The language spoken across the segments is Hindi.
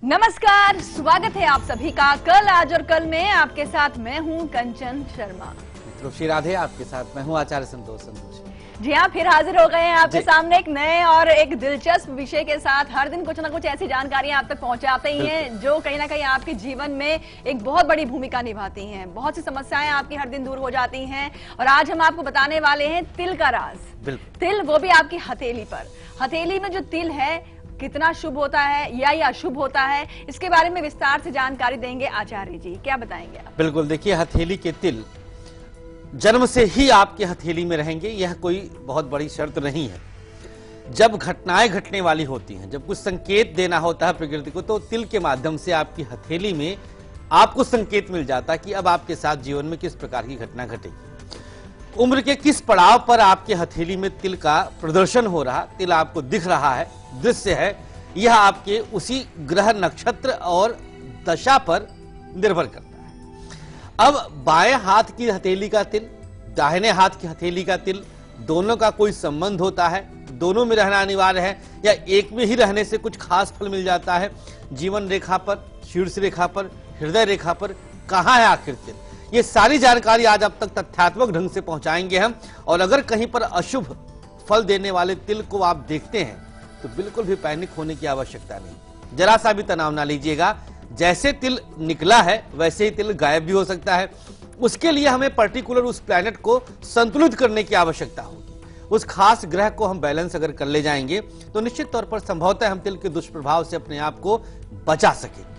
नमस्कार, स्वागत है आप सभी का कल आज और कल में। आपके साथ मैं हूं कंचन शर्मा। मित्रों श्री राधे, आपके साथ मैं हूं आचार्य संतोष। जी हाँ, फिर हाजिर हो गए हैं आपके सामने एक नए और एक दिलचस्प विषय के साथ। हर दिन कुछ ना कुछ ऐसी जानकारियां आप तक पहुंचाते ही हैं जो कहीं ना कहीं आपके जीवन में एक बहुत बड़ी भूमिका निभाती हैं। बहुत सी समस्याएं आपकी हर दिन दूर हो जाती हैं और आज हम आपको बताने वाले हैं तिल का राज। तिल, वो भी आपकी हथेली पर। हथेली में जो तिल है कितना शुभ होता है या अशुभ होता है, इसके बारे में विस्तार से जानकारी देंगे आचार्य जी। क्या बताएंगे आप? बिल्कुल, देखिए हथेली के तिल जन्म से ही आपके हथेली में रहेंगे, यह कोई बहुत बड़ी शर्त नहीं है। जब घटनाएं घटने वाली होती हैं, जब कुछ संकेत देना होता है प्रकृति को, तो तिल के माध्यम से आपकी हथेली में आपको संकेत मिल जाता है कि अब आपके साथ जीवन में किस प्रकार की घटना घटेगी। उम्र के किस पड़ाव पर आपके हथेली में तिल का प्रदर्शन हो रहा, तिल आपको दिख रहा है, दृश्य है, यह आपके उसी ग्रह नक्षत्र और दशा पर निर्भर करता है। अब बाएं हाथ की हथेली का तिल, दाहिने हाथ की हथेली का तिल, दोनों का कोई संबंध होता है, दोनों में रहना अनिवार्य है या एक में ही रहने से कुछ खास फल मिल जाता है। जीवन रेखा पर, शीर्ष रेखा पर, हृदय रेखा पर कहां है आखिर तिल, ये सारी जानकारी आज अब तक तथ्यात्मक ढंग से पहुंचाएंगे हम। और अगर कहीं पर अशुभ फल देने वाले तिल को आप देखते हैं तो बिल्कुल भी पैनिक होने की आवश्यकता नहीं, जरा सा भी तनाव ना लीजिएगा। जैसे तिल निकला है वैसे ही तिल गायब भी हो सकता है। उसके लिए हमें पर्टिकुलर उस प्लैनेट को संतुलित करने की आवश्यकता होगी। उस खास ग्रह को हम बैलेंस अगर कर ले जाएंगे तो निश्चित तौर पर संभवतः हम तिल के दुष्प्रभाव से अपने आप को बचा सकेंगे।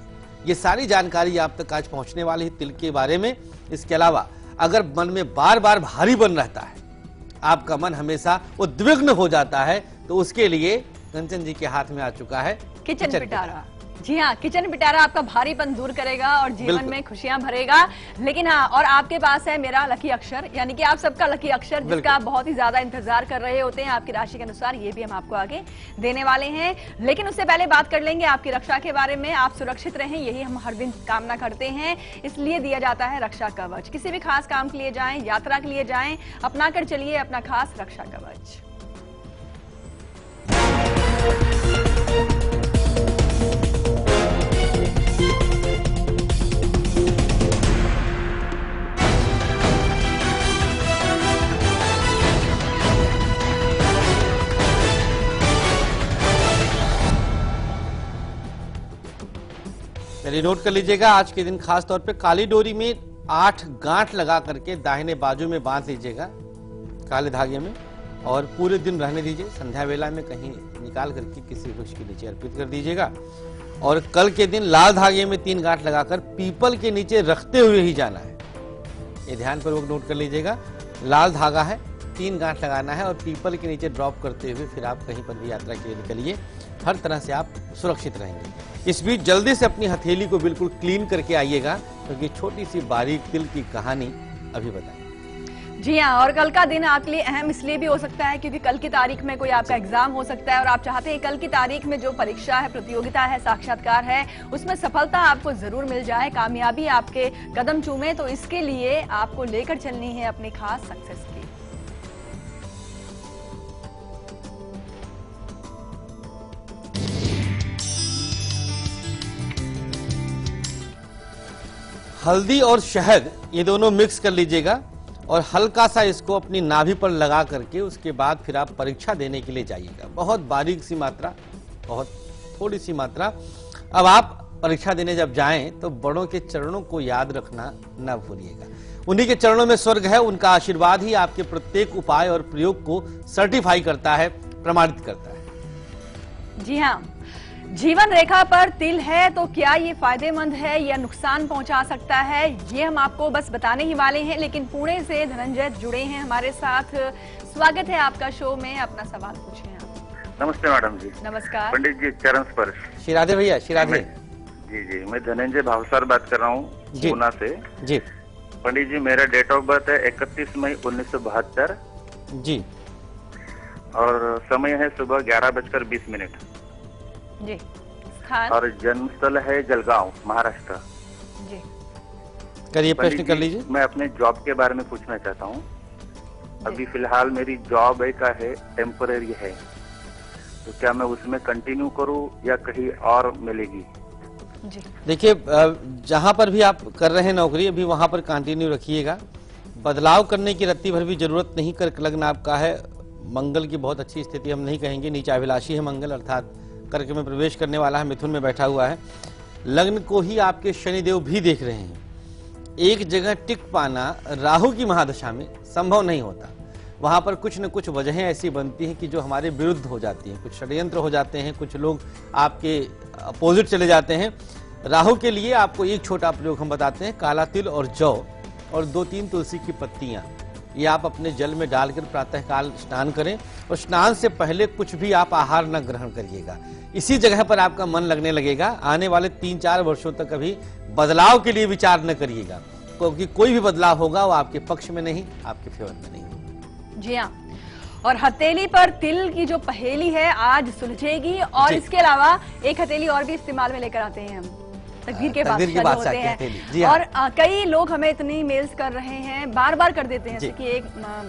ये सारी जानकारी आप तक आज पहुंचने वाली है तिल के बारे में। इसके अलावा अगर मन में बार बार भारी बन रहता है, आपका मन हमेशा उद्विग्न हो जाता है, तो उसके लिए कंचन जी के हाथ में आ चुका है किचन पिटारा। जी हाँ, किचन पिटारा आपका भारीपन दूर करेगा और जीवन में खुशियां भरेगा। लेकिन हाँ, और आपके पास है मेरा लकी अक्षर, यानी कि आप सबका लकी अक्षर, जिसका आप बहुत ही ज्यादा इंतजार कर रहे होते हैं आपकी राशि के अनुसार, ये भी हम आपको आगे देने वाले हैं। लेकिन उससे पहले बात कर लेंगे आपकी रक्षा के बारे में। आप सुरक्षित रहें, यही हम हर दिन कामना करते हैं, इसलिए दिया जाता है रक्षा कवच। किसी भी खास काम के लिए जाएं, यात्रा के लिए जाएं, अपना कर चलिए अपना खास रक्षा कवच। चलिए नोट कर लीजिएगा, आज के दिन खास तौर पे काली डोरी में 8 गांठ लगा करके दाहिने बाजू में बांध लीजिएगा काले धागे में, और पूरे दिन रहने दीजिए। संध्या वेला में कहीं निकाल करके किसी वृक्ष के नीचे अर्पित कर दीजिएगा। और कल के दिन लाल धागे में 3 गांठ लगाकर पीपल के नीचे रखते हुए ही जाना है। ये ध्यानपूर्वक नोट कर लीजिएगा, लाल धागा है, 3 गांठ लगाना है और पीपल के नीचे ड्रॉप करते हुए फिर आप कहीं पर भी यात्रा के लिए निकलिए। हर तरह से आप सुरक्षित रहेंगे। इस बीच जल्दी से अपनी हथेली को बिल्कुल क्लीन करके आइएगा, क्योंकि छोटी सी बारीक तिल की कहानी अभी बताएं। जी हाँ, और कल का दिन आपके लिए अहम इसलिए भी हो सकता है क्योंकि कल की तारीख में कोई आपका एग्जाम हो सकता है और आप चाहते हैं कल की तारीख में जो परीक्षा है, प्रतियोगिता है, साक्षात्कार है, उसमें सफलता आपको जरूर मिल जाए, कामयाबी आपके कदम चूमे। तो इसके लिए आपको लेकर चलनी है अपनी खास सक्सेस की। हल्दी और शहद ये दोनों मिक्स कर लीजिएगा और हल्का सा इसको अपनी नाभि पर लगा करके उसके बाद फिर आप परीक्षा देने के लिए जाइएगा। बहुत बारीक सी मात्रा, बहुत थोड़ी सी मात्रा। अब आप परीक्षा देने जब जाएं तो बड़ों के चरणों को याद रखना न भूलिएगा। उन्हीं के चरणों में स्वर्ग है, उनका आशीर्वाद ही आपके प्रत्येक उपाय और प्रयोग को सर्टिफाई करता है, प्रमाणित करता है। जी हाँ, जीवन रेखा पर तिल है तो क्या ये फायदेमंद है या नुकसान पहुंचा सकता है, ये हम आपको बस बताने ही वाले हैं। लेकिन पुणे से धनंजय जुड़े हैं हमारे साथ। स्वागत है आपका शो में, अपना सवाल पूछें आप। नमस्ते मैडम जी। नमस्कार पंडित जी, चरण स्पर्श। श्री राधे भैया, श्री राधे। जी, मैं धनंजय भावसार बात कर रहा हूँ पूना से। जी पंडित जी, मेरा डेट ऑफ बर्थ है 31 मई 1972 जी, और समय है सुबह 11:20 जी। स्थान और जन्म स्थल है जलगांव, महाराष्ट्र। जी, करिए प्रश्न कर लीजिए। मैं अपने जॉब के बारे में पूछना चाहता हूँ। अभी फिलहाल मेरी जॉब है टेम्पररी है, तो क्या मैं उसमें कंटिन्यू करूँ या कहीं और मिलेगी? जी देखिए, जहां पर भी आप कर रहे हैं नौकरी, अभी वहां पर कंटिन्यू रखिएगा। बदलाव करने की रत्ती भर भी जरूरत नहीं। कर्क लग्न आपका है, मंगल की बहुत अच्छी स्थिति हम नहीं कहेंगे, नीचाभिलाषी है मंगल, अर्थात कर्क में प्रवेश करने वाला है, मिथुन में बैठा हुआ है। लग्न को ही आपके शनिदेव भी देख रहे हैं। एक जगह टिक पाना राहु की महादशा में संभव नहीं होता। वहां पर कुछ न कुछ वजहें ऐसी बनती हैं कि जो हमारे विरुद्ध हो जाती हैं, कुछ षड्यंत्र हो जाते हैं, कुछ लोग आपके अपोजिट चले जाते हैं। राहु के लिए आपको एक छोटा प्रयोग हम बताते हैं, काला तिल और जौ और 2-3 तुलसी की पत्तियां, ये आप अपने जल में डालकर प्रातःकाल स्नान करें और स्नान से पहले कुछ भी आप आहार न ग्रहण करिएगा। इसी जगह पर आपका मन लगने लगेगा। आने वाले 3-4 वर्षों तक अभी बदलाव के लिए विचार न करिएगा, क्योंकि कोई भी बदलाव होगा वो आपके पक्ष में नहीं, आपके फेवर में नहीं। जी हाँ, और हथेली पर तिल की जो पहेली है आज सुलझेगी। और इसके अलावा एक हथेली और भी इस्तेमाल में लेकर आते हैं हम, तकदीर के बादशाह होते हैं। जी हाँ। और कई लोग हमें इतनी मेल्स कर रहे हैं, बार बार कर देते हैं, जैसे कि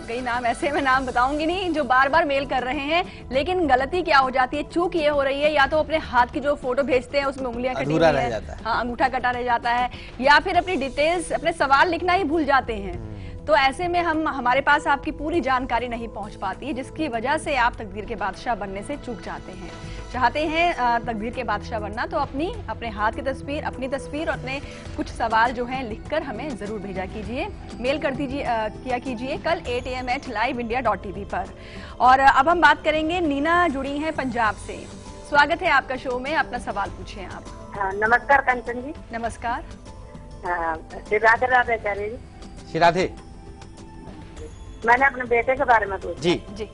कई नाम ऐसे, मैं नाम बताऊंगी नहीं, जो बार बार मेल कर रहे हैं। लेकिन गलती क्या हो जाती है, चूक ये हो रही है, या तो अपने हाथ की जो फोटो भेजते हैं उसमें उंगलियां कटी हुई है, हाँ, अंगूठा कटा रह जाता है, या फिर अपनी डिटेल्स, अपने सवाल लिखना ही भूल जाते हैं। तो ऐसे में हमारे पास आपकी पूरी जानकारी नहीं पहुंच पाती, जिसकी वजह से आप तकदीर के बादशाह बनने से चूक जाते हैं। चाहते हैं तकदीर के बादशाह बनना, तो अपने हाथ की तस्वीर, अपनी तस्वीर और अपने कुछ सवाल जो हैं लिखकर हमें जरूर भेजा कीजिए, मेल कर दीजिए, किया कीजिए कल 8 AM liveindia.tv पर। और अब हम बात करेंगे, नीना जुड़ी हैं पंजाब से। स्वागत है आपका शो में, अपना सवाल पूछें आप। नमस्कार कंचन जी। नमस्कार। राधे राधे आचार्य जी। राधे। मैंने अपने बेटे के बारे में पूछा। जी जी।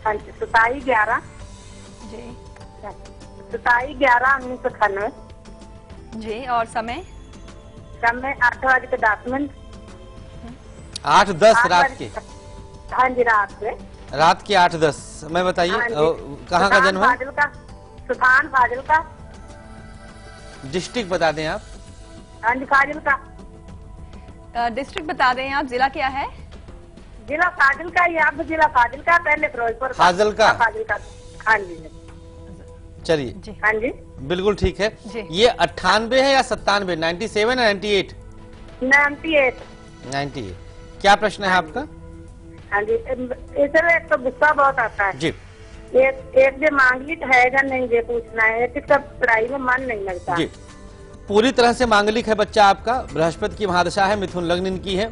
हाँ जी, 27/11 जी 27/11/1998। जी, और समय? समय 8:10। 8:10 रात के? हाँ जी, रात के। रात के 8:10। मैं बताइए, कहाँ का जन्म है? सुल्तान फाजिल का। डिस्ट्रिक्ट बता दें आप। हाँ जी, फाजिल का। डिस्ट्रिक्ट बता दें आप, जिला क्या है? जिला फाजिल का, या जिला फाजिल का, पहले फिरोजपुर फाजिल का। फाजिल का। हाँ जी। चलिए, हाँ जी, बिल्कुल ठीक है। ये 98 है या 97? 97 या 98? 98। क्या प्रश्न है आपका? हाँ जी, इसमें एक तो गुस्सा बहुत आता है जी। एक जो मांगलिक है या नहीं, ये पूछना है कि सब पढ़ाई में मन नहीं लगता जी। पूरी तरह से मांगलिक है बच्चा आपका, बृहस्पति की महादशा है, मिथुन लग्न इनकी है।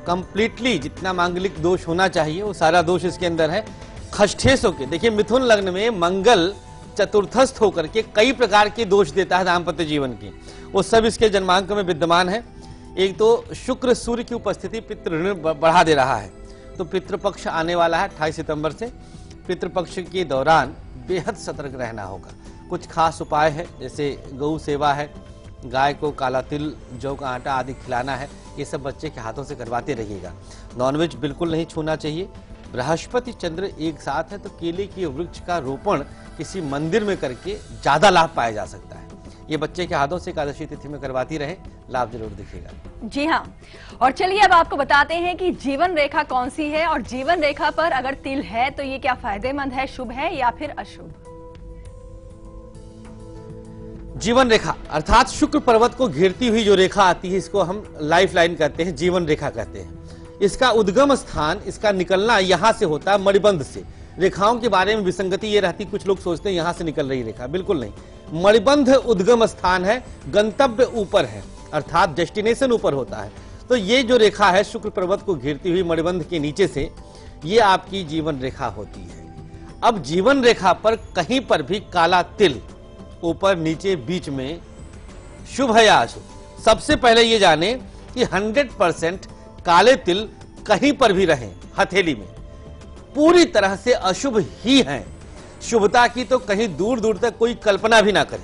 कंप्लीटली जितना मांगलिक दोष होना चाहिए वो सारा दोष इसके अंदर है। खष्ठेश होकर देखिए, मिथुन लग्न में मंगल चतुर्थस्थ होकर के कई प्रकार के दोष देता है दाम्पत्य जीवन के, वो सब इसके जन्मांक में विद्यमान है। एक तो शुक्र सूर्य की उपस्थिति पितृ ऋण बढ़ा दे रहा है, तो पितृपक्ष आने वाला है 28 सितंबर से। पितृपक्ष के दौरान बेहद सतर्क रहना होगा। कुछ खास उपाय है, जैसे गौ सेवा है, गाय को काला तिल, जौ का आटा आदि खिलाना है, ये सब बच्चे के हाथों से करवाते रहिएगा। नॉनवेज बिल्कुल नहीं छूना चाहिए। बृहस्पति चंद्र एक साथ है, तो केले के वृक्ष का रोपण किसी मंदिर में करके ज्यादा लाभ पाया जा सकता है। ये बच्चे के हाथों से एकादशी तिथि में करवाती रहे, लाभ जरूर दिखेगा। जी हाँ, और चलिए अब आपको बताते हैं कि जीवन रेखा कौन सी है, और जीवन रेखा पर अगर तिल है तो ये क्या फायदेमंद है, शुभ है या फिर अशुभ? जीवन रेखा अर्थात शुक्र पर्वत को घेरती हुई जो रेखा आती है, इसको हम लाइफ लाइन कहते हैं, जीवन रेखा कहते हैं। इसका उद्गम स्थान, इसका निकलना यहां से होता है, मणिबंध से। रेखाओं के बारे में विसंगति ये रहती, कुछ लोग सोचते हैं यहां से निकल रही रेखा, बिल्कुल नहीं। मणिबंध उद्गम स्थान है, गंतव्य ऊपर है, अर्थात डेस्टिनेशन ऊपर होता है। तो ये जो रेखा है शुक्र पर्वत को घेरती हुई मणिबंध के नीचे से, ये आपकी जीवन रेखा होती है। अब जीवन रेखा पर कहीं पर भी काला तिल ऊपर नीचे बीच में शुभ है या अशुभ? सबसे पहले ये जाने कि 100% काले तिल कहीं पर भी रहें हथेली में, पूरी तरह से अशुभ ही हैं। शुभता की तो कहीं दूर दूर तक कोई कल्पना भी ना करे,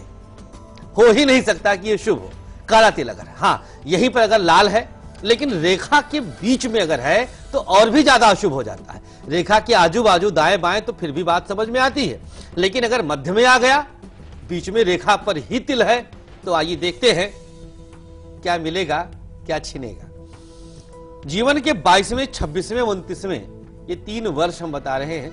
हो ही नहीं सकता कि ये शुभ हो काला तिल अगर। हाँ, यहीं पर अगर लाल है, लेकिन रेखा के बीच में अगर है तो और भी ज्यादा अशुभ हो जाता है। रेखा के आजू बाजू दाएं बाएं तो फिर भी बात समझ में आती है, लेकिन अगर मध्य में आ गया, बीच में रेखा पर ही तिल है, तो आइए देखते हैं क्या मिलेगा, क्या छिनेगा। जीवन के 22वें, 26वें, 29वें ये 3 वर्ष हम बता रहे हैं,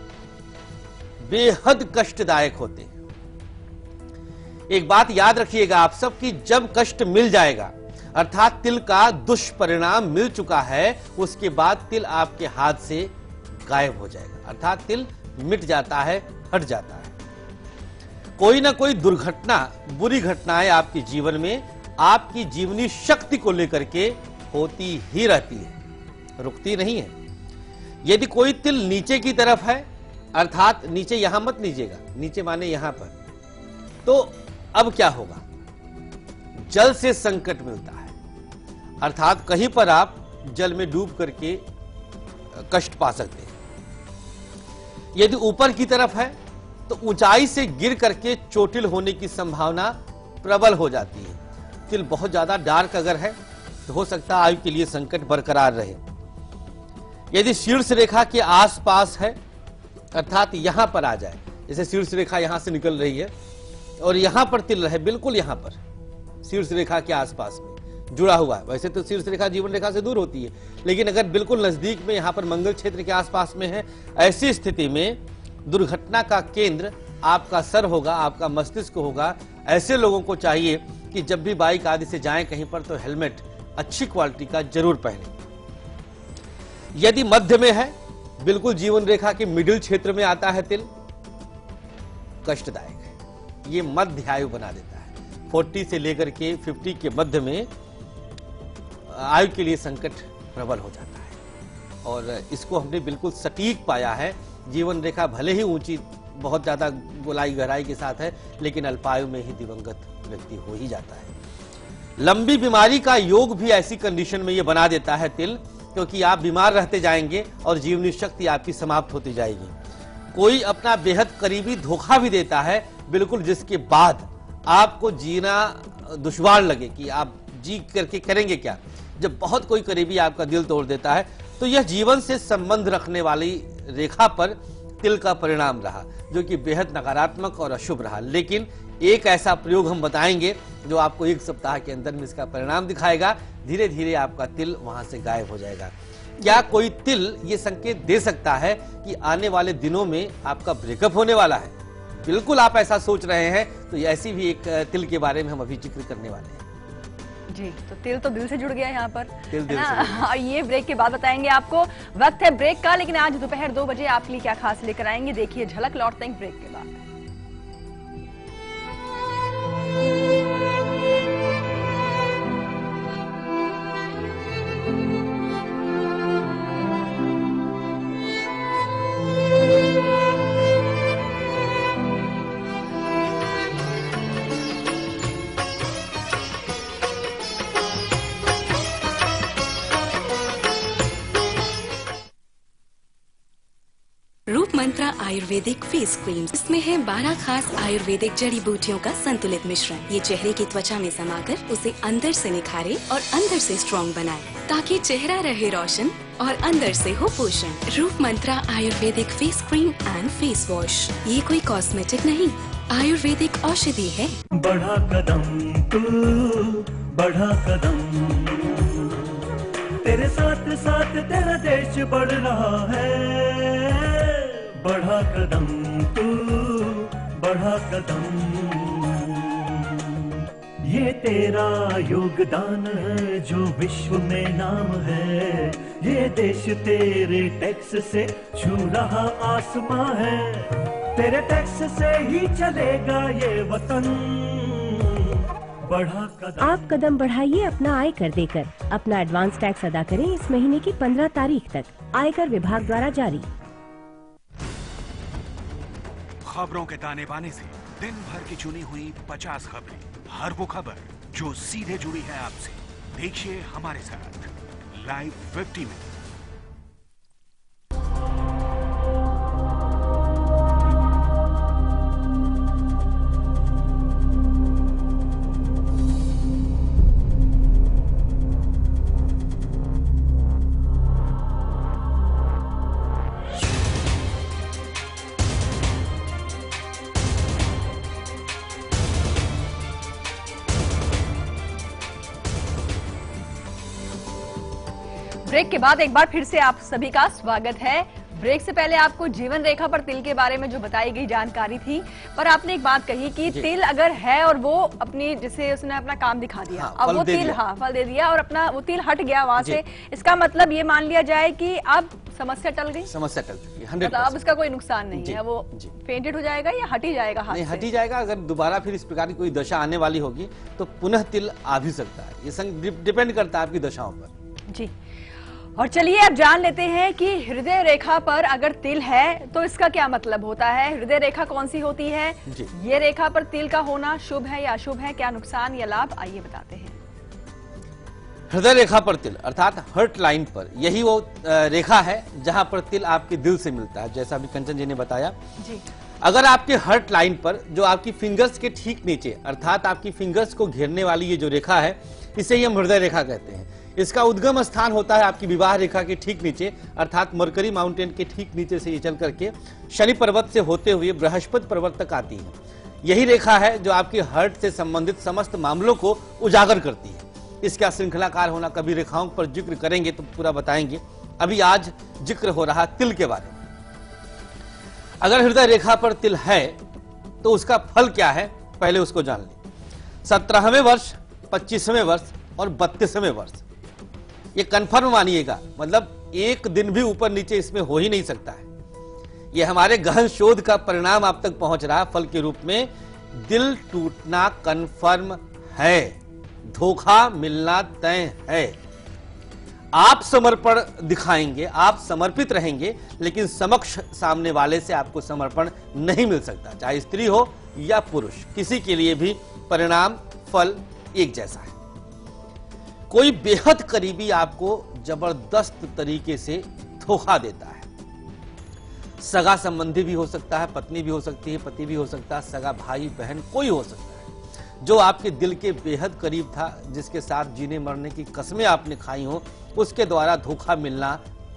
बेहद कष्टदायक होते हैं। एक बात याद रखिएगा आप सब कि जब कष्ट मिल जाएगा अर्थात तिल का दुष्परिणाम मिल चुका है, उसके बाद तिल आपके हाथ से गायब हो जाएगा, अर्थात तिल मिट जाता है, हट जाता है। कोई ना कोई दुर्घटना, बुरी घटनाएं आपके जीवन में आपकी जीवनी शक्ति को लेकर के होती ही रहती है, रुकती नहीं है। यदि कोई तिल नीचे की तरफ है, अर्थात नीचे यहां मत लीजिएगा, नीचे माने यहां पर, तो अब क्या होगा? जल से संकट मिलता है, अर्थात कहीं पर आप जल में डूब करके कष्ट पा सकते हैं। यदि ऊपर की तरफ है तो ऊंचाई से गिर करके चोटिल होने की संभावना प्रबल हो जाती है। तिल बहुत ज्यादा डार्क अगर है तो हो सकता है आयु के लिए संकट बरकरार रहे। यदि शीर्ष रेखा के आसपास है, अर्थात यहां पर आ जाए, जैसे शीर्ष रेखा यहां से निकल रही है और यहां पर तिल रहे, बिल्कुल यहां पर शीर्ष रेखा के आसपास में जुड़ा हुआ है। वैसे तो शीर्ष रेखा जीवन रेखा से दूर होती है, लेकिन अगर बिल्कुल नजदीक में यहां पर मंगल क्षेत्र के आसपास में है, ऐसी स्थिति में दुर्घटना का केंद्र आपका सर होगा, आपका मस्तिष्क होगा। ऐसे लोगों को चाहिए कि जब भी बाइक आदि से जाएं कहीं पर तो हेलमेट अच्छी क्वालिटी का जरूर पहने। यदि मध्य में है, बिल्कुल जीवन रेखा के मिडिल क्षेत्र में आता है तिल, कष्टदायक है, ये मध्य आयु बना देता है। 40 से लेकर के 50 के मध्य में आयु के लिए संकट प्रबल हो जाता है और इसको हमने बिल्कुल सटीक पाया है। जीवन रेखा भले ही ऊंची, बहुत ज्यादा गोलाई गहराई के साथ है, लेकिन अल्पायु में ही दिवंगत व्यक्ति हो ही जाता है। लंबी बीमारी का योग भी ऐसी कंडीशन में ये बना देता है तिल, क्योंकि आप बीमार रहते जाएंगे और जीवनी शक्ति आपकी समाप्त होती जाएगी। कोई अपना बेहद करीबी धोखा भी देता है, बिल्कुल जिसके बाद आपको जीना दुश्वार लगे कि आप जी करके करेंगे क्या। जब बहुत कोई करीबी आपका दिल तोड़ देता है तो यह जीवन से संबंध रखने वाली रेखा पर तिल का परिणाम रहा, जो कि बेहद नकारात्मक और अशुभ रहा। लेकिन एक ऐसा प्रयोग हम बताएंगे जो आपको 1 सप्ताह के अंदर में इसका परिणाम दिखाएगा। धीरे धीरे आपका तिल वहां से गायब हो जाएगा। क्या कोई तिल ये संकेत दे सकता है कि आने वाले दिनों में आपका ब्रेकअप होने वाला है? बिल्कुल आप ऐसा सोच रहे हैं, तो ऐसी भी एक तिल के बारे में हम अभी जिक्र करने वाले हैं। जी, तो तिल तो दिल से जुड़ गया यहाँ पर, तिल दिल है और ये ब्रेक के बाद बताएंगे आपको। वक्त है ब्रेक का, लेकिन आज दोपहर 2 बजे आपके लिए क्या खास लेकर आएंगे, देखिए झलक। लौटते हैं ब्रेक के बाद। रूप मंत्रा आयुर्वेदिक फेस क्रीम, इसमें है 12 खास आयुर्वेदिक जड़ी बूटियों का संतुलित मिश्रण। ये चेहरे की त्वचा में समाकर उसे अंदर से निखारे और अंदर से स्ट्रॉन्ग बनाए, ताकि चेहरा रहे रोशन और अंदर से हो पोषण। Roop Mantra ayurvedic face cream and face wash, ये कोई कॉस्मेटिक नहीं, आयुर्वेदिक औषधि है। बढ़ा कदम तू, बढ़ा कदम, तेरे साथ साथ तेरा देश बढ़ रहा है। बढ़ा कदम तू, बढ़ा कदम, ये तेरा योगदान है जो विश्व में नाम है। ये देश तेरे टैक्स से छू रहा आसमां है, तेरे टैक्स से ही चलेगा ये वतन। बढ़ा कदम। आप कदम बढ़ाइए अपना आयकर देकर। अपना एडवांस टैक्स अदा करें इस महीने की 15 तारीख तक। आयकर विभाग द्वारा जारी। खबरों के ताने बाने से दिन भर की चुनी हुई 50 खबरें, हर वो खबर जो सीधे जुड़ी है आपसे। देखिए हमारे साथ लाइव 50 में। ब्रेक के बाद एक बार फिर से आप सभी का स्वागत है। ब्रेक से पहले आपको जीवन रेखा पर तिल के बारे में जो बताई गई जानकारी थी, पर आपने एक बात कही कि तिल अगर है और वो अपनी जैसे उसने अपना काम दिखा दिया, अब वो तिल फल दे दिया और अपना वो तिल हट गया वहां से, इसका मतलब ये मान लिया जाए कि अब समस्या टल गई, समस्या टल चुकी है, 100%। मतलब अब उसका कोई नुकसान नहीं है, वो फेंटेड हो जाएगा या हट ही जाएगा हाथ नहीं, से? हट ही जाएगा। अगर दोबारा फिर इस प्रकार की कोई दशा आने वाली होगी तो पुनः तिल आ भी सकता है। ये डिपेंड करता है आपकी दशाओं पर। जी, और चलिए अब जान लेते हैं कि हृदय रेखा पर अगर तिल है तो इसका क्या मतलब होता है। हृदय रेखा कौन सी होती है, ये रेखा पर तिल का होना शुभ है या अशुभ है, क्या नुकसान या लाभ, आइए बताते हैं। हृदय रेखा पर तिल अर्थात हर्ट लाइन पर, यही वो रेखा है जहां पर तिल आपके दिल से मिलता है, जैसा अभी कंचन जी ने बताया जी। अगर आपके हर्ट लाइन पर, जो आपकी फिंगर्स के ठीक नीचे अर्थात आपकी फिंगर्स को घेरने वाली ये जो रेखा है, इसे ही हम हृदय रेखा कहते हैं। इसका उद्गम स्थान होता है आपकी विवाह रेखा के ठीक नीचे अर्थात मरकरी माउंटेन के ठीक नीचे से ये चल करके शनि पर्वत से होते हुए बृहस्पति पर्वत तक आती है। यही रेखा है जो आपके हर्ट से संबंधित समस्त मामलों को उजागर करती है। इसका श्रृंखलाकार होना कभी रेखाओं पर जिक्र करेंगे तो पूरा बताएंगे। अभी आज जिक्र हो रहा तिल के बारे में। अगर हृदय रेखा पर तिल है तो उसका फल क्या है, पहले उसको जान लें। 17वें वर्ष, 25वें वर्ष और 32वें वर्ष, ये कंफर्म मानिएगा, मतलब एक दिन भी ऊपर नीचे इसमें हो ही नहीं सकता है। ये हमारे गहन शोध का परिणाम आप तक पहुंच रहा फल के रूप में। दिल टूटना कंफर्म है, धोखा मिलना तय है। आप समर्पण दिखाएंगे, आप समर्पित रहेंगे, लेकिन समक्ष सामने वाले से आपको समर्पण नहीं मिल सकता, चाहे स्त्री हो या पुरुष, किसी के लिए भी परिणाम फल एक जैसा है। कोई बेहद करीबी आपको जबरदस्त तरीके से धोखा देता है। सगा संबंधी भी हो सकता है, पत्नी भी हो सकती है, पति भी हो सकता है, सगा भाई बहन कोई हो सकता है, जो आपके दिल के बेहद करीब था, जिसके साथ जीने मरने की कस्में आपने खाई हो, उसके द्वारा धोखा मिलना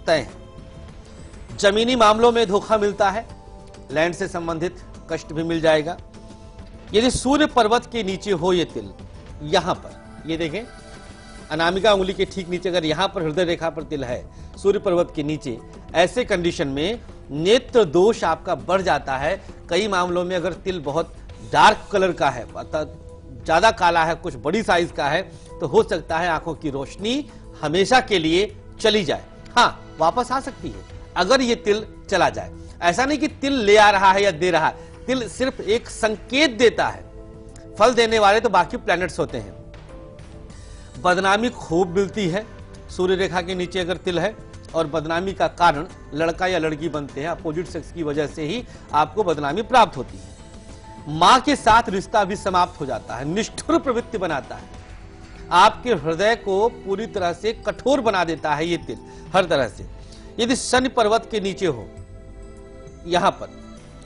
तय है। जमीनी मामलों में धोखा मिलता है, लैंड से संबंधित कष्ट भी मिल जाएगा। यदि सूर्य पर्वत के नीचे हो ये तिल, यहां पर ये देखें, अनामिका उंगली के ठीक नीचे अगर यहां पर हृदय रेखा पर तिल है सूर्य पर्वत के नीचे, ऐसे कंडीशन में नेत्र दोष आपका बढ़ जाता है। कई मामलों में अगर तिल बहुत डार्क कलर का है, अर्थात ज्यादा काला है, कुछ बड़ी साइज का है, तो हो सकता है आंखों की रोशनी हमेशा के लिए चली जाए। हाँ, वापस आ सकती है अगर ये तिल चला जाए। ऐसा नहीं कि तिल ले आ रहा है या दे रहा है, तिल सिर्फ एक संकेत देता है। फल देने वाले तो बाकी प्लैनेट्स होते हैं। बदनामी खूब मिलती है सूर्य रेखा के नीचे अगर तिल है, और बदनामी का कारण लड़का या लड़की बनते हैं, अपोजिट सेक्स की वजह से ही आपको बदनामी प्राप्त होती है। मां के साथ रिश्ता भी समाप्त हो जाता है, निष्ठुर प्रवृत्ति बनाता है, आपके हृदय को पूरी तरह से कठोर बना देता है ये तिल हर तरह से। यदि शनि पर्वत के नीचे हो यहां पर,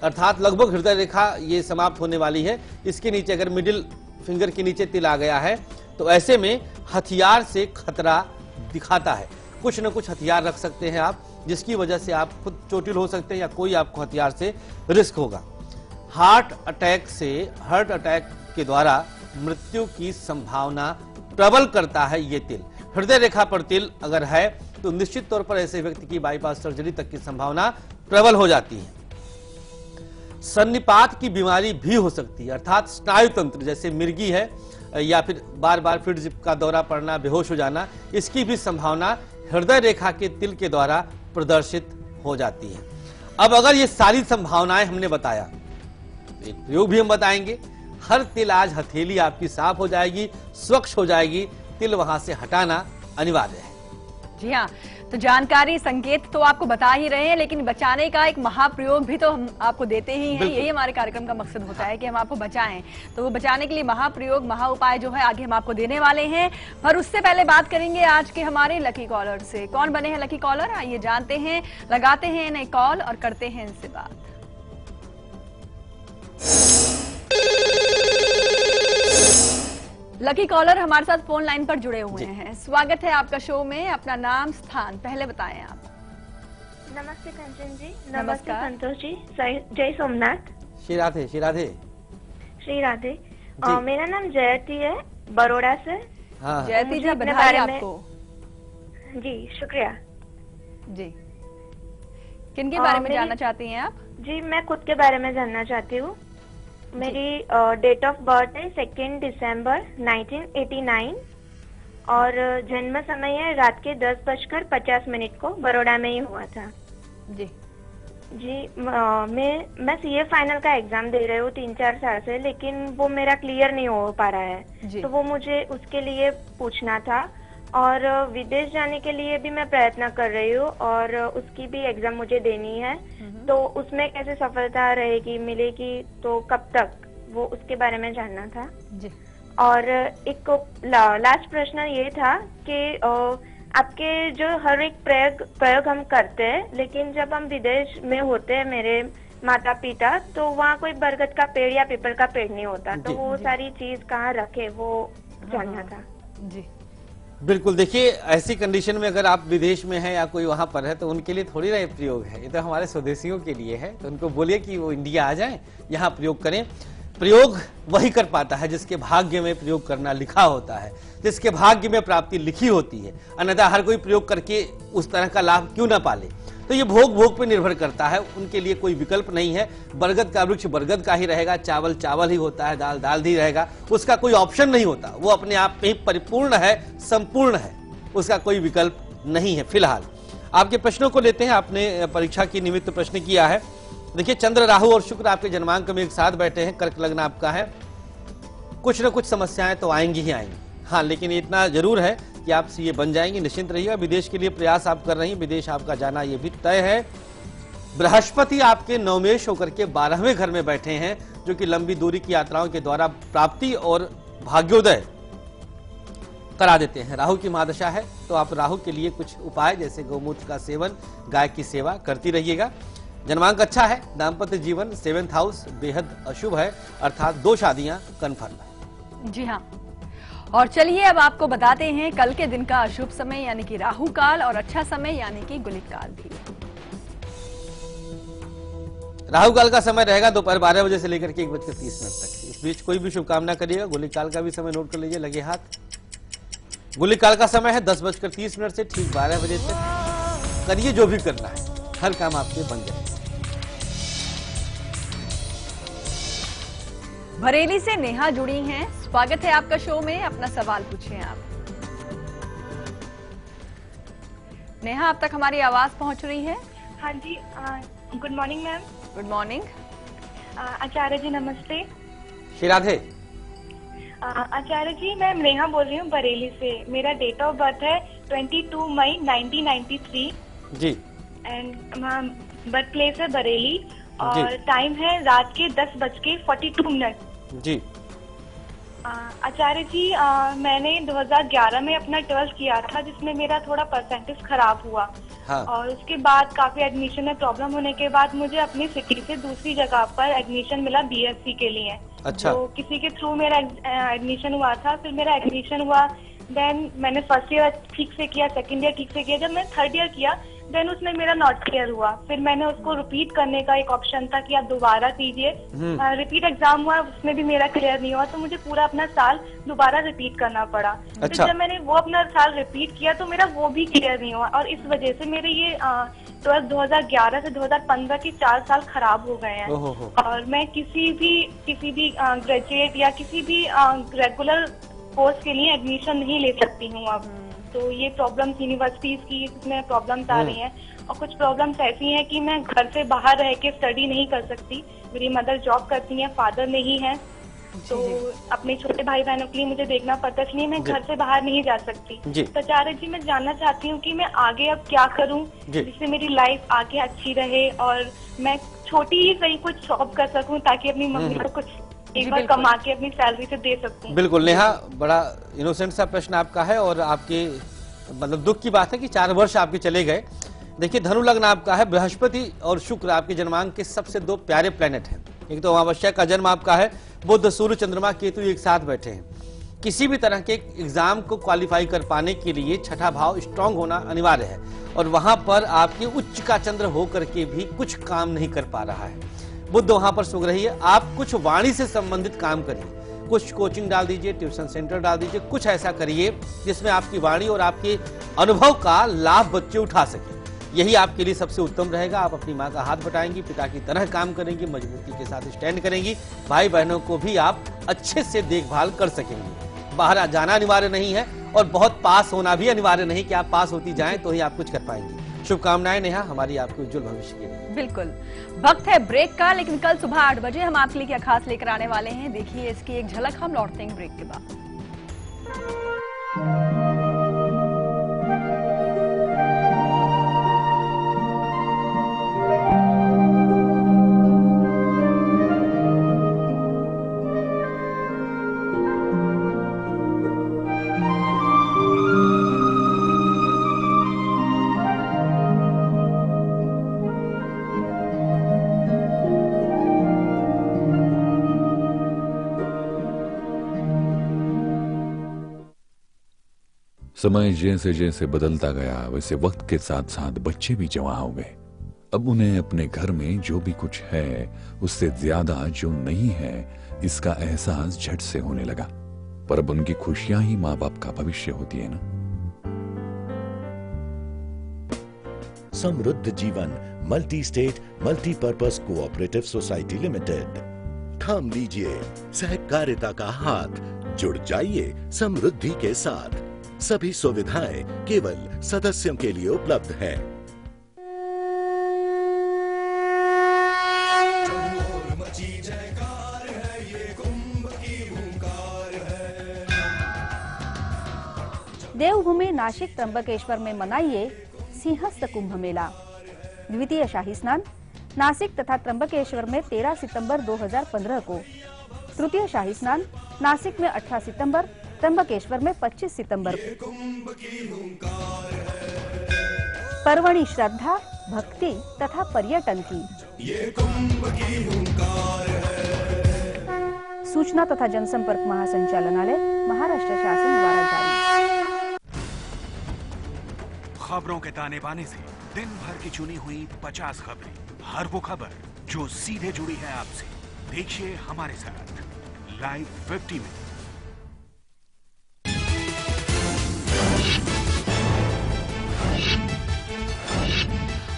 अर्थात लगभग हृदय रेखा ये समाप्त होने वाली है, इसके नीचे अगर मिडिल फिंगर के नीचे तिल आ गया है, तो ऐसे में हथियार से खतरा दिखाता है। कुछ न कुछ हथियार रख सकते हैं आप, जिसकी वजह से आप खुद चोटिल हो सकते हैं या कोई आपको हथियार से रिस्क होगा। हार्ट अटैक के द्वारा मृत्यु की संभावना प्रबल करता है ये तिल। हृदय रेखा पर तिल अगर है तो निश्चित तौर पर ऐसे व्यक्ति की बाईपास सर्जरी तक की संभावना प्रबल हो जाती है। सन्निपात की बीमारी भी हो सकती है, अर्थात स्नायु तंत्र, जैसे मिर्गी है या फिर बार बार फिर जिप का दौरा पड़ना, बेहोश हो जाना, इसकी भी संभावना हृदय रेखा के तिल के द्वारा प्रदर्शित हो जाती है। अब अगर ये सारी संभावनाएं हमने बताया, एक प्रयोग भी हम बताएंगे। हर तिल आज हथेली आपकी साफ हो जाएगी, स्वच्छ हो जाएगी, तिल वहां से हटाना अनिवार्य है। जी हाँ, तो जानकारी संकेत तो आपको बता ही रहे हैं, लेकिन बचाने का एक महाप्रयोग भी तो हम आपको देते ही हैं। यही हमारे कार्यक्रम का मकसद होता है कि हम आपको बचाएं। तो वो बचाने के लिए महाप्रयोग, महा उपाय जो है आगे हम आपको देने वाले हैं। पर उससे पहले बात करेंगे आज के हमारे लकी कॉलर से। कौन बने हैं लकी कॉलर, आइए जानते हैं, लगाते हैं इन्हें कॉल और करते हैं इनसे बात। लकी कॉलर हमारे साथ फोन लाइन पर जुड़े हुए हैं। स्वागत है आपका शो में। अपना नाम, स्थान पहले बताएं आप। नमस्ते कंचन जी। नमस्कार संतोष जी। जय सोमनाथ। श्री राधे। श्री राधे। श्री राधे। मेरा नाम जयती है, बड़ौदा से। हाँ। जयती जी, बधाई आपको। जी शुक्रिया जी। किनके बारे में जानना चाहती हैं आप? जी, मैं खुद के बारे में जानना चाहती हूँ। मेरी डेट ऑफ बर्थ है 2 दिसंबर 1989 और जन्म समय है रात के 10:50 को, बड़ौदा में ही हुआ था। जी जी, मैं सीए फाइनल का एग्जाम दे रही हूँ 3-4 साल से, लेकिन वो मेरा क्लियर नहीं हो पा रहा है, तो वो मुझे उसके लिए पूछना था। और विदेश जाने के लिए भी मैं प्रयत्न कर रही हूँ और उसकी भी एग्जाम मुझे देनी है, तो उसमें कैसे सफलता रहेगी, मिलेगी, तो कब तक, वो उसके बारे में जानना था। जी। और एक लास्ट प्रश्न ये था कि आपके जो हर एक प्रयोग हम करते हैं, लेकिन जब हम विदेश में होते हैं, मेरे माता पिता, तो वहाँ कोई बरगद का पेड़ या पीपल का पेड़ नहीं होता, तो वो सारी चीज कहाँ रखे, वो जानना था। जी बिल्कुल, देखिए ऐसी कंडीशन में अगर आप विदेश में हैं या कोई वहां पर है तो उनके लिए थोड़ी ना ये प्रयोग है, ये तो हमारे स्वदेशियों के लिए है। तो उनको बोलिए कि वो इंडिया आ जाएं, यहाँ प्रयोग करें। प्रयोग वही कर पाता है जिसके भाग्य में प्रयोग करना लिखा होता है, जिसके भाग्य में प्राप्ति लिखी होती है, अन्यथा हर कोई प्रयोग करके उस तरह का लाभ क्यों ना पाले। तो ये भोग पे निर्भर करता है, उनके लिए कोई विकल्प नहीं है। बरगद का वृक्ष बरगद का ही रहेगा, चावल चावल ही होता है, दाल दाल ही रहेगा, उसका कोई ऑप्शन नहीं होता। वो अपने आप में ही परिपूर्ण है, संपूर्ण है, उसका कोई विकल्प नहीं है। फिलहाल आपके प्रश्नों को लेते हैं। आपने परीक्षा की निमित्त प्रश्न किया है। देखिए, चंद्र, राहु और शुक्र आपके जन्मांक में एक साथ बैठे हैं, कर्क लग्न आपका है। कुछ न कुछ समस्याएं तो आएंगी ही आएंगी, हाँ, लेकिन इतना जरूर है कि आप सीए बन जाएंगे, निश्चिंत रहिएगा। विदेश के लिए प्रयास आप कर रही हैं, विदेश आपका जाना ये भी तय है। बृहस्पति आपके नवमेश होकर के 12वें घर में बैठे हैं, जो कि लंबी दूरी की यात्राओं के द्वारा प्राप्ति और भाग्योदय करा देते हैं। राहु की महादशा है, तो आप राहु के लिए कुछ उपाय जैसे गौमूत्र का सेवन, गाय की सेवा करती रहिएगा। जन्मांक अच्छा है। दाम्पत्य जीवन 7th हाउस बेहद अशुभ है, अर्थात 2 शादियां कन्फर्म है। जी हाँ, और चलिए अब आपको बताते हैं कल के दिन का अशुभ समय यानी कि राहु काल और अच्छा समय यानी कि गुलिक काल भी। राहु काल का समय रहेगा दोपहर 12 बजे से लेकर के 1:30 तक। इस बीच कोई भी शुभकामना करिएगा। गुलिक काल का भी समय नोट कर लीजिए, लगे हाथ। गुलिक काल का समय है 10:30 से ठीक 12 बजे तक। करिए जो भी करना है, हर काम आपके बन जाए। बरेली से नेहा जुड़ी हैं, स्वागत है आपका शो में। अपना सवाल पूछिए आप। नेहा, अब तक हमारी आवाज पहुंच रही है? हाँ जी, good morning ma'am. Good morning. Acharya ji नमस्ते। श्री राधे। आचार्य जी, मैं नेहा बोल रही हूँ बरेली से। मेरा डेट ऑफ बर्थ है 22 मई 1993 जी, एंड बर्थ प्लेस है बरेली और टाइम है रात के 10:42 जी। आचार्य जी, मैंने 2011 में अपना 12th किया था, जिसमें मेरा थोड़ा परसेंटेज खराब हुआ। हाँ। और उसके बाद काफी एडमिशन में प्रॉब्लम होने के बाद मुझे अपनी सिटी से दूसरी जगह पर एडमिशन मिला बीएससी के लिए। अच्छा। तो किसी के थ्रू मेरा एडमिशन हुआ था, फिर मेरा एडमिशन हुआ। देन मैंने फर्स्ट ईयर ठीक से किया, सेकंड ईयर ठीक से किया। जब मैं थर्ड ईयर किया देन उसमें मेरा नॉट क्लियर हुआ। फिर मैंने उसको रिपीट करने का एक ऑप्शन था कि आप दोबारा कीजिए। रिपीट एग्जाम हुआ, उसमें भी मेरा क्लियर नहीं हुआ, तो मुझे पूरा अपना साल दोबारा रिपीट करना पड़ा। अच्छा। फिर जब मैंने वो अपना साल रिपीट किया तो मेरा वो भी क्लियर नहीं हुआ, और इस वजह से मेरे ये 2011 से 2015 के 4 साल खराब हो गए हैं। और मैं किसी भी ग्रेजुएट या किसी भी रेगुलर कोर्स के लिए एडमिशन नहीं ले सकती हूँ अब। तो ये प्रॉब्लम्स यूनिवर्सिटीज की इसमें प्रॉब्लम्स आ रही हैं, और कुछ प्रॉब्लम्स ऐसी हैं कि मैं घर से बाहर रह के स्टडी नहीं कर सकती। मेरी मदर जॉब करती हैं, फादर नहीं है, तो अपने छोटे भाई बहनों के लिए मुझे देखना पड़ता है, इसलिए मैं घर से बाहर नहीं जा सकती। तो आचार्य जी, मैं जानना चाहती हूँ कि मैं आगे अब क्या करूँ जिससे मेरी लाइफ आगे अच्छी रहे और मैं छोटी ही सही कुछ जॉब कर सकूँ, ताकि अपनी मम्मी को कुछ एक बार कमा के अपनी सैलरी से दे सकूं। बिल्कुल नेहा, बड़ा इनोसेंट सा प्रश्न आपका है, और आपके मतलब दुख की बात है कि 4 वर्ष आपके चले गए। देखिए, धनु लग्न आपका है, बृहस्पति और शुक्र आपके जन्मांक के सबसे 2 प्यारे प्लेनेट हैं। एक तो अमावस्या का जन्म आपका है, बुध, सूर्य, चंद्रमा, केतु एक साथ बैठे हैं। किसी भी तरह के एग्जाम को क्वालिफाई कर पाने के लिए छठा भाव स्ट्रांग होना अनिवार्य है, और वहां पर आपके उच्च का चंद्र होकर के भी कुछ काम नहीं कर पा रहा है। बुध वहां पर सुख रही है। आप कुछ वाणी से संबंधित काम करिए, कुछ कोचिंग डाल दीजिए, ट्यूशन सेंटर डाल दीजिए, कुछ ऐसा करिए जिसमें आपकी वाणी और आपके अनुभव का लाभ बच्चे उठा सके। यही आपके लिए सबसे उत्तम रहेगा। आप अपनी माँ का हाथ बटाएंगी, पिता की तरह काम करेंगी, मजबूती के साथ स्टैंड करेंगी, भाई बहनों को भी आप अच्छे से देखभाल कर सकेंगी। बाहर जाना अनिवार्य नहीं है और बहुत पास होना भी अनिवार्य नहीं कि आप पास होती जाएं तो ही आप कुछ कर पाएंगी। शुभकामनाएं नेहा, हमारी आपके उज्जवल भविष्य के लिए। बिल्कुल। वक्त है ब्रेक का, लेकिन कल सुबह 8 बजे हम आपके लिए क्या खास लेकर आने वाले हैं, देखिए इसकी एक झलक। हम लौटते हैं ब्रेक के बाद। समय जैसे जैसे बदलता गया वैसे वक्त के साथ साथ बच्चे भी जवां हो गए। अब उन्हें अपने घर में जो भी कुछ है उससे ज्यादा जो नहीं है इसका एहसास झट से होने लगा। पर अब उनकी खुशियां ही माँ बाप का भविष्य होती है ना। समृद्ध जीवन multi state multipurpose cooperative society limited. थाम लीजिए सहकारिता का हाथ, जुड़ जाइए समृद्धि के साथ। सभी सुविधाएं केवल सदस्यों के लिए उपलब्ध है। देवभूमि नासिक त्र्यंबकेश्वर में मनाइए सिंहस्थ कुंभ मेला। द्वितीय शाही स्नान नासिक तथा त्र्यंबकेश्वर में 13 सितंबर 2015 को, तृतीय शाही स्नान नासिक में 18 सितंबर, त्र्यंबकेश्वर में 25 सितंबर को। पर्वणि श्रद्धा, भक्ति तथा पर्यटन की। सूचना तथा जनसंपर्क महासंचालनालय, महाराष्ट्र शासन द्वारा जारी। खबरों के ताने बाने से दिन भर की चुनी हुई 50 खबरें, हर वो खबर जो सीधे जुड़ी है आपसे। देखिए हमारे साथ लाइव 50 में।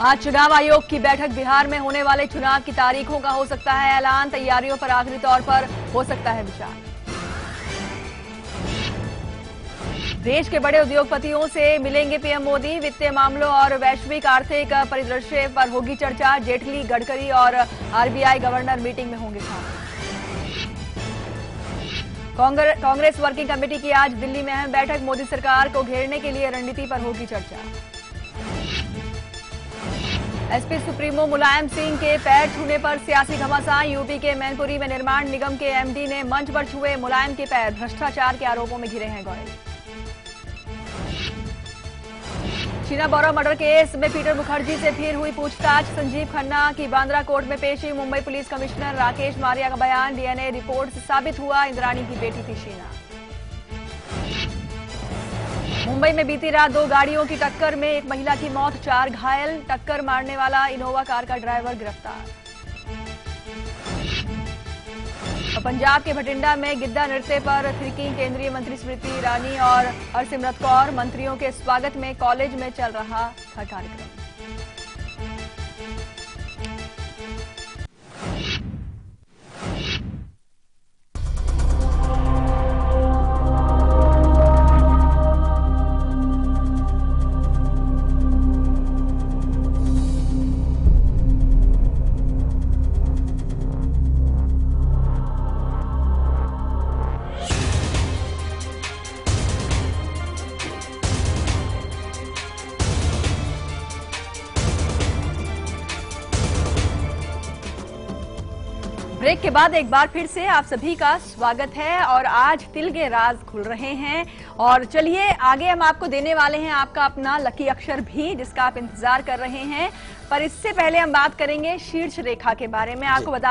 आज चुनाव आयोग की बैठक। बिहार में होने वाले चुनाव की तारीखों का हो सकता है ऐलान। तैयारियों पर आखिरी तौर पर हो सकता है विचार। देश के बड़े उद्योगपतियों से मिलेंगे पीएम मोदी। वित्तीय मामलों और वैश्विक आर्थिक परिदृश्य पर होगी चर्चा। जेटली, गडकरी और आरबीआई गवर्नर मीटिंग में होंगे शामिल। कांग्रेस वर्किंग कमेटी की आज दिल्ली में अहम बैठक। मोदी सरकार को घेरने के लिए रणनीति पर होगी चर्चा। एसपी सुप्रीमो मुलायम सिंह के पैर छूने पर सियासी घमासान। यूपी के मैनपुरी में निर्माण निगम के एमडी ने मंच पर छुए मुलायम के पैर। भ्रष्टाचार के आरोपों में घिरे हैं गोयल। शीना बोरा मर्डर केस में पीटर मुखर्जी से फिर हुई पूछताछ। संजीव खन्ना की बांद्रा कोर्ट में पेशी। मुंबई पुलिस कमिश्नर राकेश मारिया का बयान। डीएनए रिपोर्ट से साबित हुआ इंद्राणी की बेटी थी शीना। मुंबई में बीती रात 2 गाड़ियों की टक्कर में एक महिला की मौत, 4 घायल। टक्कर मारने वाला इनोवा कार का ड्राइवर गिरफ्तार। और पंजाब के भटिंडा में गिद्दा नृत्य पर थिरकी केंद्रीय मंत्री स्मृति ईरानी और हरसिमरत कौर। मंत्रियों के स्वागत में कॉलेज में चल रहा था कार्यक्रम। ब्रेक के बाद एक बार फिर से आप सभी का स्वागत है और आज तिल के राज खुल रहे हैं। और चलिए आगे हम आपको देने वाले हैं आपका अपना लकी अक्षर भी, जिसका आप इंतजार कर रहे हैं। पर इससे पहले हम बात करेंगे शीर्ष रेखा के बारे में। आपको बता